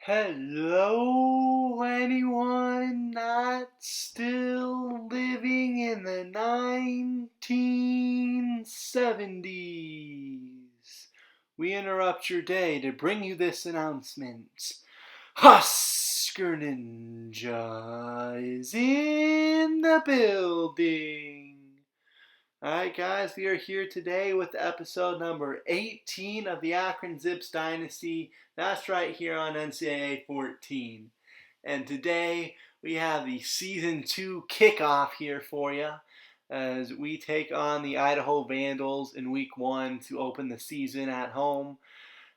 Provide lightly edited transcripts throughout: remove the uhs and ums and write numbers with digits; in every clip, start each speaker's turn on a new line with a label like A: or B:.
A: Hello, anyone not still living in the 1970s? We interrupt your day to bring you this announcement. Husker Ninja is in the building. Alright, guys, we are here today with episode number 18 of the Akron Zips Dynasty. That's right here on NCAA 14. And today we have the Season 2 kickoff here for you as we take on the Idaho Vandals in Week 1 to open the season at home.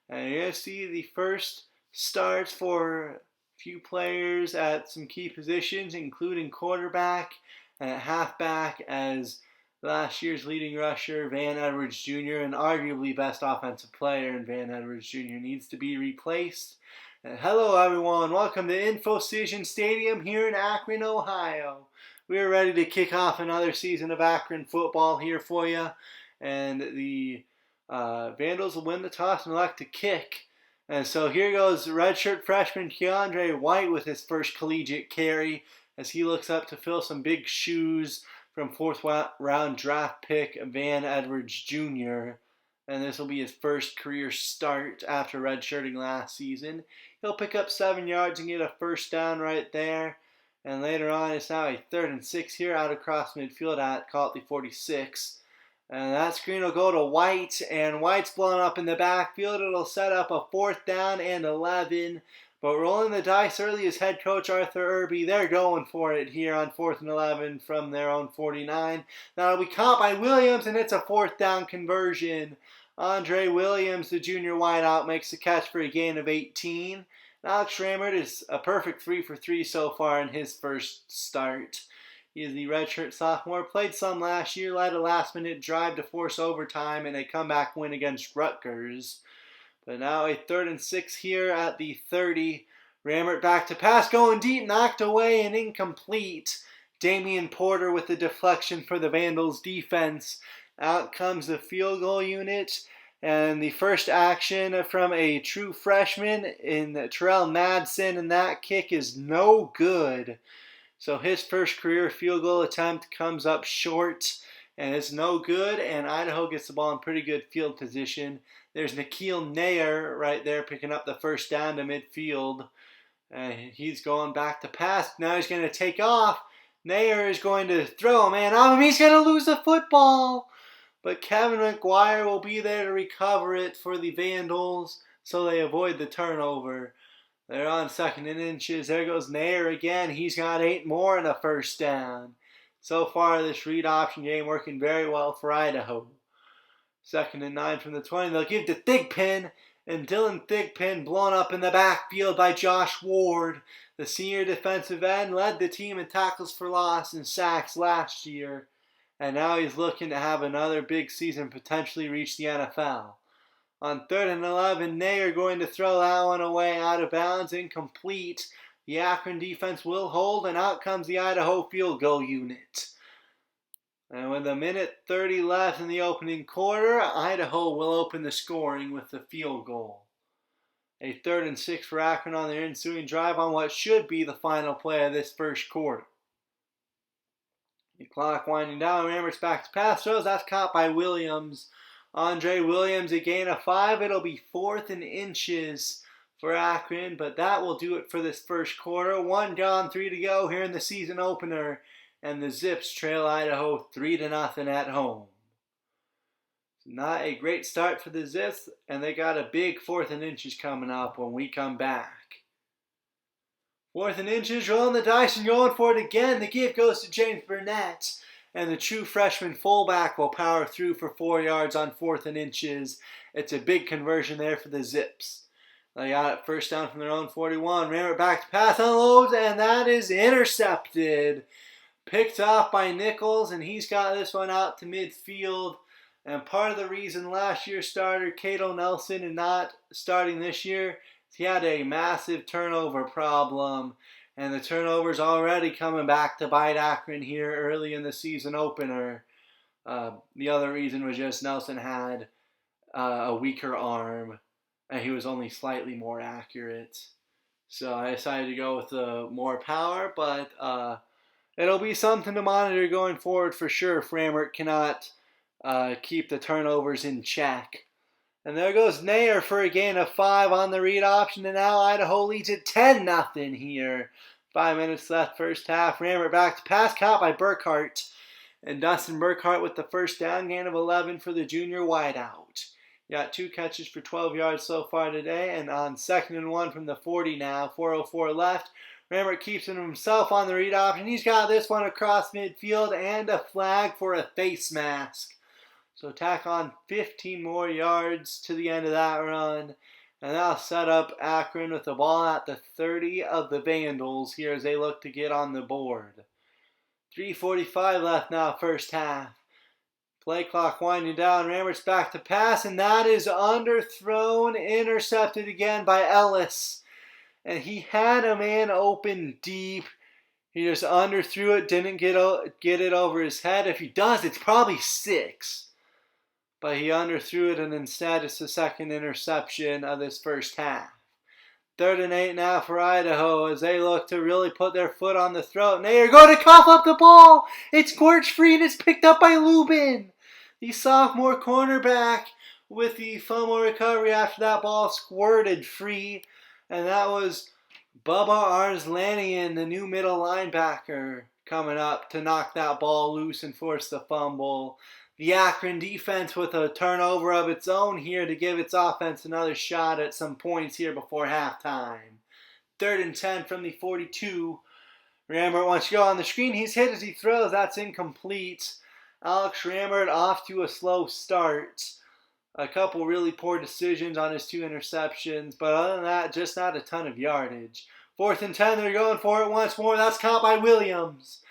A: And you're going to see the first starts for a few players at some key positions, including quarterback and halfback, as last year's leading rusher, Van Edwards Jr., and arguably best offensive player in Van Edwards Jr., needs to be replaced. Hello, everyone. Welcome to InfoCision Stadium here in Akron, Ohio. We are ready to kick off another season of Akron football here for you. And the Vandals will win the toss and elect to kick. And so here goes redshirt freshman Keandre White with his first collegiate carry as he looks up to fill some big shoes from fourth round draft pick Van Edwards Jr. And this will be his first career start after redshirting last season. He'll pick up 7 yards and get a first down right there. And later on, it's now a 3rd and 6 here out across midfield at call it the 46. And that screen will go to White, and White's blown up in the backfield. It'll set up a 4th down and 11. But rolling the dice early is head coach Arthur Irby. They're going for it here on 4th and 11 from their own 49. Now it'll be caught by Williams, and it's a 4th down conversion. Andre Williams, the junior wideout, makes the catch for a gain of 18. Alex Rammert is a perfect 3 for 3 so far in his first start. He is the redshirt sophomore, played some last year, led a last-minute drive to force overtime in a comeback win against Rutgers. But now a 3rd and 6 here at the 30. Rammert back to pass, going deep, knocked away and incomplete. Damian Porter with the deflection for the Vandals defense. Out comes the field goal unit. And the first action from a true freshman in Terrell Madsen, and that kick is no good. So his first career field goal attempt comes up short, and it's no good, and Idaho gets the ball in pretty good field position. There's Nikhil Nair right there picking up the first down to midfield. He's going back to pass. Now he's going to take off. Nair is going to throw a man off him. He's going to lose the football. But Kevin McGuire will be there to recover it for the Vandals, so they avoid the turnover. They're on 2nd and inches. There goes Nair again. He's got 8 more and a first down. So far, this read option game working very well for Idaho. 2nd and 9 from the 20. They'll give to Thigpen, and Dylan Thigpen blown up in the backfield by Josh Ward. The senior defensive end led the team in tackles for loss and sacks last year. And now he's looking to have another big season, potentially reach the NFL. On 3rd and 11, Nair going to throw that one away out of bounds, incomplete. The Akron defense will hold, and out comes the Idaho field goal unit. And with 1:30 left in the opening quarter, Idaho will open the scoring with the field goal. A 3rd and 6 for Akron on their ensuing drive on what should be the final play of this first quarter. The clock winding down. Rammert's back to pass throws. That's caught by Williams. Andre Williams, a gain of 5. It'll be 4th and inches for Akron, but that will do it for this first quarter. 1 down, 3 to go here in the season opener, and the Zips trail Idaho 3-0 at home. Not a great start for the Zips, and they got a big 4th and inches coming up when we come back. 4th and inches, rolling the dice and going for it again. The give goes to James Burnett, and the true freshman fullback will power through for 4 yards on 4th and inches. It's a big conversion there for the Zips. They got it first down from their own 41. Rammert back to pass, unloads, and that is intercepted. Picked off by Nichols, and he's got this one out to midfield. And part of the reason last year's starter, Cato Nelson, is not starting this year, he had a massive turnover problem, and the turnover's already coming back to bite Akron here early in the season opener. The other reason was just Nelson had a weaker arm, and he was only slightly more accurate. So I decided to go with more power, but it'll be something to monitor going forward for sure if Rammert cannot keep the turnovers in check. And there goes Nair for a gain of 5 on the read option, and now Idaho leads it 10-0 here. 5 minutes left first half. Rammert back to pass, caught by Burkhart. And Dustin Burkhart with the first down, gain of 11 for the junior wideout. Got 2 catches for 12 yards so far today, and on 2nd and 1 from the 40 now, 4:04 left. Rammert keeps it himself on the read option. He's got this one across midfield and a flag for a face mask. So tack on 15 more yards to the end of that run. And that'll set up Akron with the ball at the 30 of the Vandals here as they look to get on the board. 3:45 left now, first half. Play clock winding down. Rammert's back to pass, and that is underthrown, intercepted again by Ellis. And he had a man open deep. He just underthrew it, didn't get it over his head. If he does, it's probably 6. But he underthrew it, and instead it's the second interception of this first half. 3rd and 8 now for Idaho as they look to really put their foot on the throat. And they are going to cough up the ball. It's squirched free, and it's picked up by Lubin, the sophomore cornerback, with the fumble recovery after that ball squirted free. And that was Bubba Arslanian, the new middle linebacker, coming up to knock that ball loose and force the fumble. The Akron defense with a turnover of its own here to give its offense another shot at some points here before halftime. 3rd and 10 from the 42. Rammert wants to go on the screen. He's hit as he throws. That's incomplete. Alex Rammert off to a slow start. A couple really poor decisions on his 2 interceptions. But other than that, just not a ton of yardage. 4th and 10. They're going for it once more. That's caught by Williams.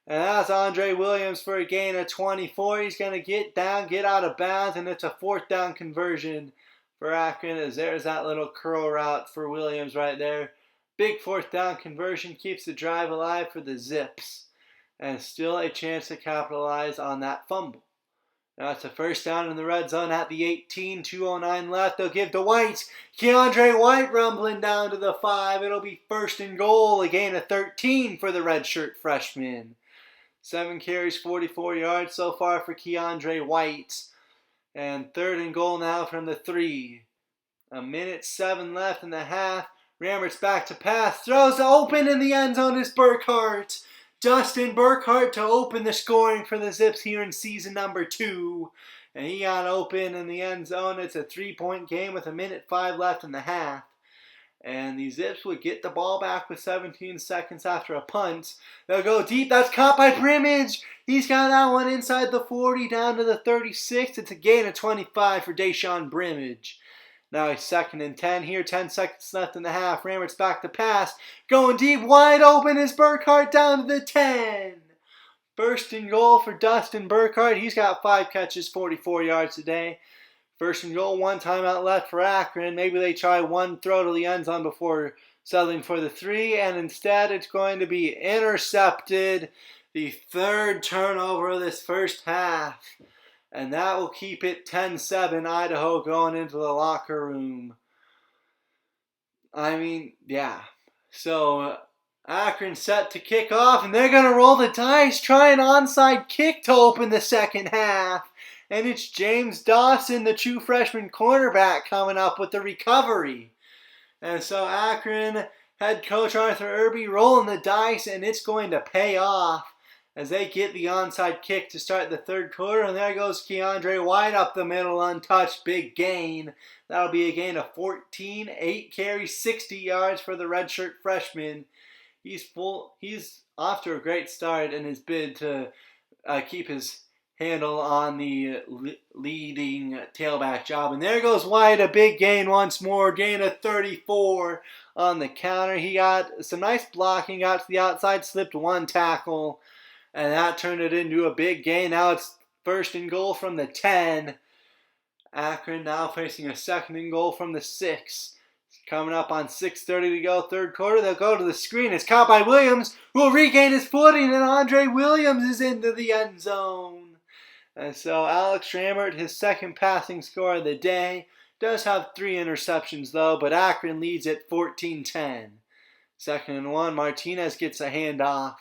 A: And that's Andre Williams for a gain of 24. He's going to get down, get out of bounds, and it's a 4th down conversion for Akron as there's that little curl route for Williams right there. Big 4th down conversion keeps the drive alive for the Zips. And still a chance to capitalize on that fumble. Now it's a first down in the red zone at the 18, 2:09 left. They'll give to White. Keandre White rumbling down to the 5. It'll be 1st and goal, a gain of 13 for the redshirt freshman. 7 carries, 44 yards so far for Keandre White. And 3rd and goal now from the 3. 1:07 left in the half. Rammert's back to pass. Throws open in the end zone is Burkhart. Dustin Burkhart to open the scoring for the Zips here in season number 2. And he got open in the end zone. It's a 3-point game with 1:05 left in the half. And the Zips would get the ball back with 17 seconds after a punt. They'll go deep. That's caught by Brimage. He's got that one inside the 40 down to the 36. It's a gain of 25 for Deshaun Brimage. Now he's 2nd and 10 here. 10 seconds left in the half. Rammert's back to pass. Going deep. Wide open is Burkhart down to the 10. 1st and goal for Dustin Burkhart. He's got 5 catches, 44 yards today. 1st and goal, 1 timeout left for Akron. Maybe they try one throw to the end zone before settling for the 3, and instead it's going to be intercepted. The 3rd turnover of this first half. And that will keep it 10-7, Idaho going into the locker room. I mean, yeah. So Akron set to kick off, and they're going to roll the dice, try an onside kick to open the second half. And it's James Dawson, the true freshman cornerback, coming up with the recovery. And so Akron head coach Arthur Irby rolling the dice, and it's going to pay off as they get the onside kick to start the 3rd quarter. And there goes Keandre White up the middle, untouched, big gain. That'll be a gain of 14, 8 carries, 60 yards for the redshirt freshman. He's off to a great start in his bid to keep his handle on the leading tailback job. And there goes White, a big gain once more, gain of 34 on the counter. He got some nice blocking, got to the outside, slipped 1 tackle, and that turned it into a big gain. Now it's 1st and goal from the 10. Akron now facing a 2nd and goal from the 6. Coming up on 6:30 to go, 3rd quarter. They'll go to the screen. It's caught by Williams, who will regain his footing, and Andre Williams is into the end zone. And so Alex Rammert, his 2nd passing score of the day, does have 3 interceptions though, but Akron leads at 14-10. 2nd and 1. Martinez gets a handoff.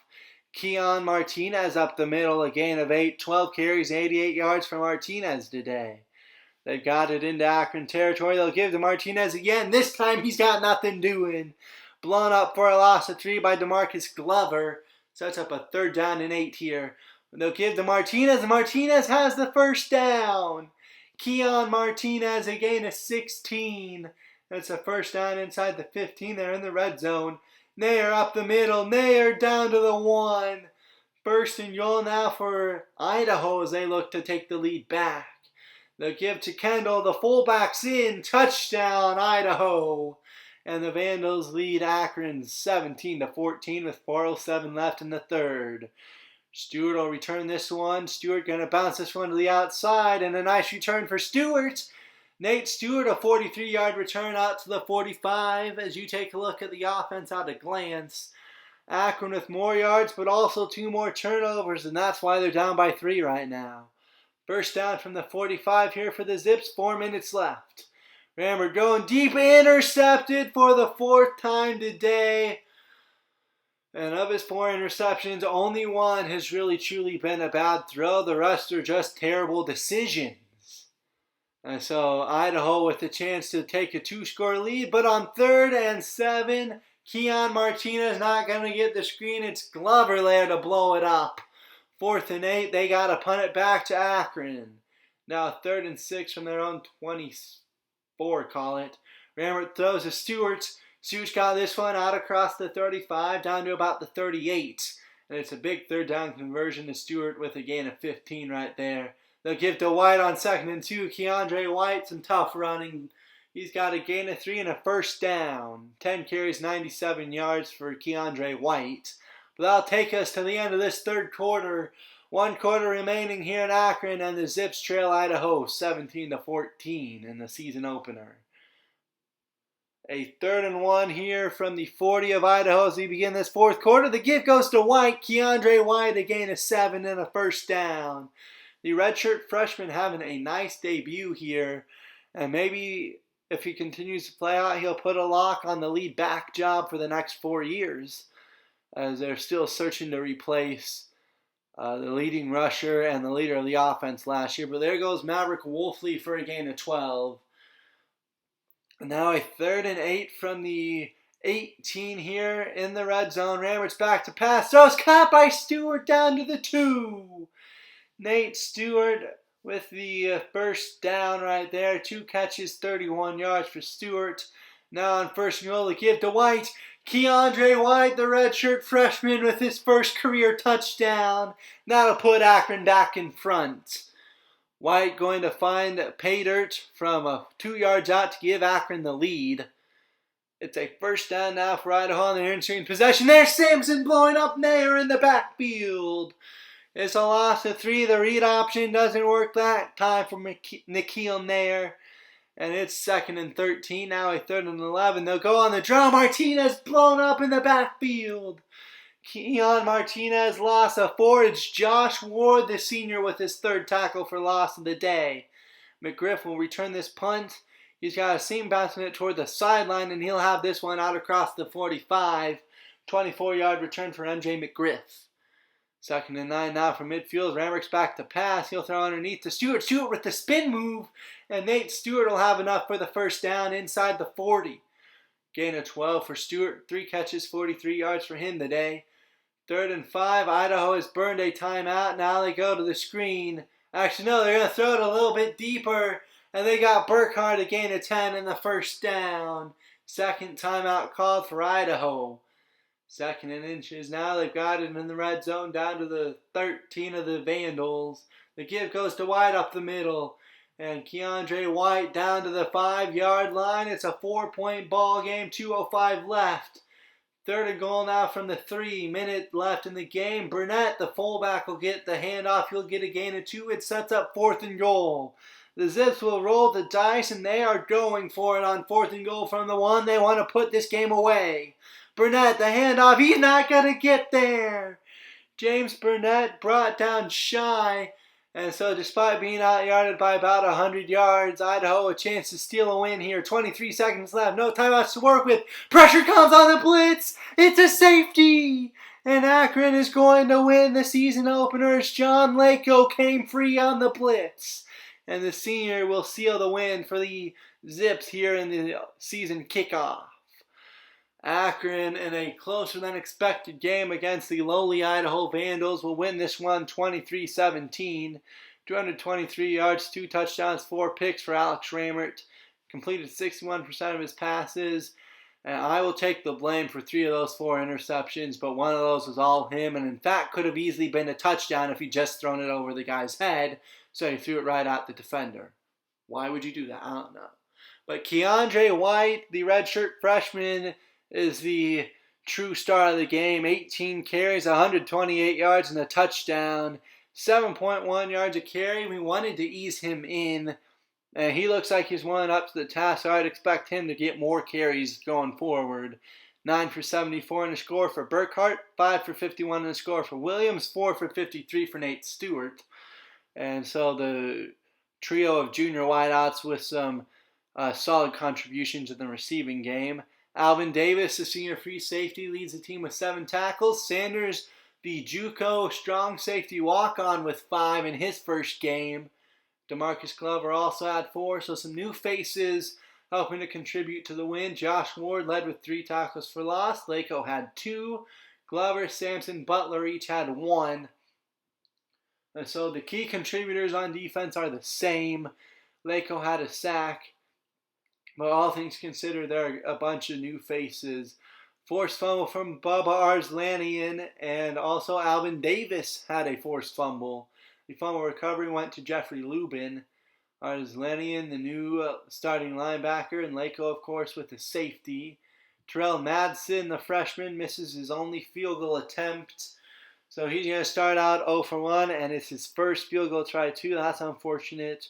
A: Keon Martinez up the middle, a gain of 8. 12 carries, 88 yards for Martinez today. They've got it into Akron territory. They'll give to Martinez again. This time he's got nothing doing. Blown up for a loss of 3 by DeMarcus Glover. Sets up a 3rd down and 8 here. They'll give to Martinez, and Martinez has the first down. Keon Martinez, a gain of 16. That's a first down inside the 15. They're in the red zone. Nair up the middle. Nair down to the 1. 1st and goal now for Idaho as they look to take the lead back. They'll give to Kendall. The fullback's in. Touchdown, Idaho. And the Vandals lead Akron 17-14 with 4:07 left in the 3rd. Stewart will return this one. Stewart going to bounce this one to the outside. And a nice return for Stewart. Nate Stewart, a 43-yard return out to the 45. As you take a look at the offense at a glance. Akron with more yards, but also 2 more turnovers. And that's why they're down by 3 right now. First down from the 45 here for the Zips. 4 minutes left. Rammer going deep. Intercepted for the 4th time today. And of his 4 interceptions, only 1 has really truly been a bad throw. The rest are just terrible decisions. And so Idaho with the chance to take a 2-score lead. But on 3rd and 7, Keon Martinez not going to get the screen. It's Glover there to blow it up. 4th and 8, they got to punt it back to Akron. Now 3rd and 6 from their own 24, call it. Rammer throws to Stewart. Stewart's got this one out across the 35 down to about the 38. And it's a big 3rd down conversion to Stewart with a gain of 15 right there. They'll give to White on 2nd and 2. Keandre White, some tough running. He's got a gain of 3 and a first down. 10 carries, 97 yards for Keandre White. But that'll take us to the end of this 3rd quarter. 1 quarter remaining here in Akron, and the Zips trail Idaho 17-14 in the season opener. A 3rd and 1 here from the 40 of Idaho as we begin this 4th quarter. The give goes to White. Keandre White, a gain of 7 and a first down. The redshirt freshman having a nice debut here. And maybe if he continues to play out, he'll put a lock on the lead back job for the next 4 years. As they're still searching to replace the leading rusher and the leader of the offense last year. But there goes Maverick Wolfley for a gain of 12. Now a 3rd and 8 from the 18 here in the red zone. Rammert's back to pass. Throws caught by Stewart down to the 2. Nate Stewart with the first down right there. 2 catches, 31 yards for Stewart. Now on 1st and goal, the give to White. Keandre White, the redshirt freshman, with his first career touchdown. That'll put Akron back in front. White going to find pay dirt from 2 yards out to give Akron the lead. It's a first down now for Idaho on the ensuing possession. There's Sampson blowing up Nair in the backfield. It's a loss of 3. The read option doesn't work that time for Nikhil Nair. And it's 2nd and 13. Now a 3rd and 11. They'll go on the draw. Martinez blown up in the backfield. Keon Martinez loss of 4. It's Josh Ward, the senior, with his 3rd tackle for loss of the day. McGriff will return this punt. He's got a seam bouncing it toward the sideline, and he'll have this one out across the 45. 24-yard return for MJ McGriff. 2nd and 9 now from midfield. Ramrick's back to pass. He'll throw underneath to Stewart. Stewart with the spin move, and Nate Stewart will have enough for the first down inside the 40. Gain of 12 for Stewart. 3 catches, 43 yards for him today. 3rd and 5. Idaho has burned a timeout. Now they go to the screen. Actually, no, they're going to throw it a little bit deeper. And they got Burkhardt a gain of 10 and the first down. 2nd timeout called for Idaho. 2nd and inches now. They've got it in the red zone down to the 13 of the Vandals. The give goes to White up the middle. And Keandre White down to the 5-yard line. It's a 4-point ball game. 2:05 left. 3rd and goal now from the 3 minute left in the game. Burnett, the fullback, will get the handoff. He'll get a gain of 2. It sets up 4th and goal. The Zips will roll the dice, and they are going for it on 4th and goal from the 1. They want to put this game away. Burnett, the handoff. He's not going to get there. James Burnett brought down shy. And so despite being out-yarded by about 100 yards, Idaho a chance to steal a win here. 23 seconds left. No timeouts to work with. Pressure comes on the blitz. It's a safety. And Akron is going to win the season openers. John Lako came free on the blitz. And the senior will seal the win for the Zips here in the season kickoff. Akron, in a closer than expected game against the lowly Idaho Vandals, will win this one 23-17. 223 yards, 2 touchdowns, 4 picks for Alex Ramert. Completed 61% of his passes. And I will take the blame for 3 of those 4 interceptions, but one of those was all him, and in fact could have easily been a touchdown if he just thrown it over the guy's head, so he threw it right at the defender. Why would you do that? I don't know. But Keandre White, the redshirt freshman, is the true star of the game. 18 carries, 128 yards, and a touchdown. 7.1 yards a carry. We wanted to ease him in. And he looks like he's one up to the task, so I'd expect him to get more carries going forward. 9 for 74 in the score for Burkhart, 5 for 51 in the score for Williams, 4 for 53 for Nate Stewart. And so the trio of junior wideouts with some solid contributions in the receiving game. Alvin Davis, the senior free safety, leads the team with 7 tackles. Sanders, the JUCO strong safety walk-on, with 5 in his first game. DeMarcus Glover also had 4, so some new faces helping to contribute to the win. Josh Ward led with 3 tackles for loss. Lako had 2. Glover, Sampson, Butler each had 1. And so the key contributors on defense are the same. Lako had a sack. But all things considered, there are a bunch of new faces. Forced fumble from Bubba Arslanian, and also Alvin Davis had a forced fumble. The fumble recovery went to Jeffrey Lubin. Arslanian, the new starting linebacker, and Lako, of course, with the safety. Terrell Madsen, the freshman, misses his only field goal attempt. So he's going to start out 0 for 1, and it's his first field goal try, too. That's unfortunate.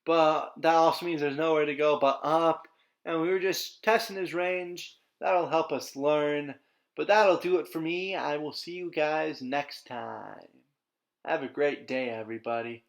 A: But that also means there's nowhere to go but up. And we were just testing his range. That'll help us learn. But that'll do it for me. I will see you guys next time. Have a great day, everybody.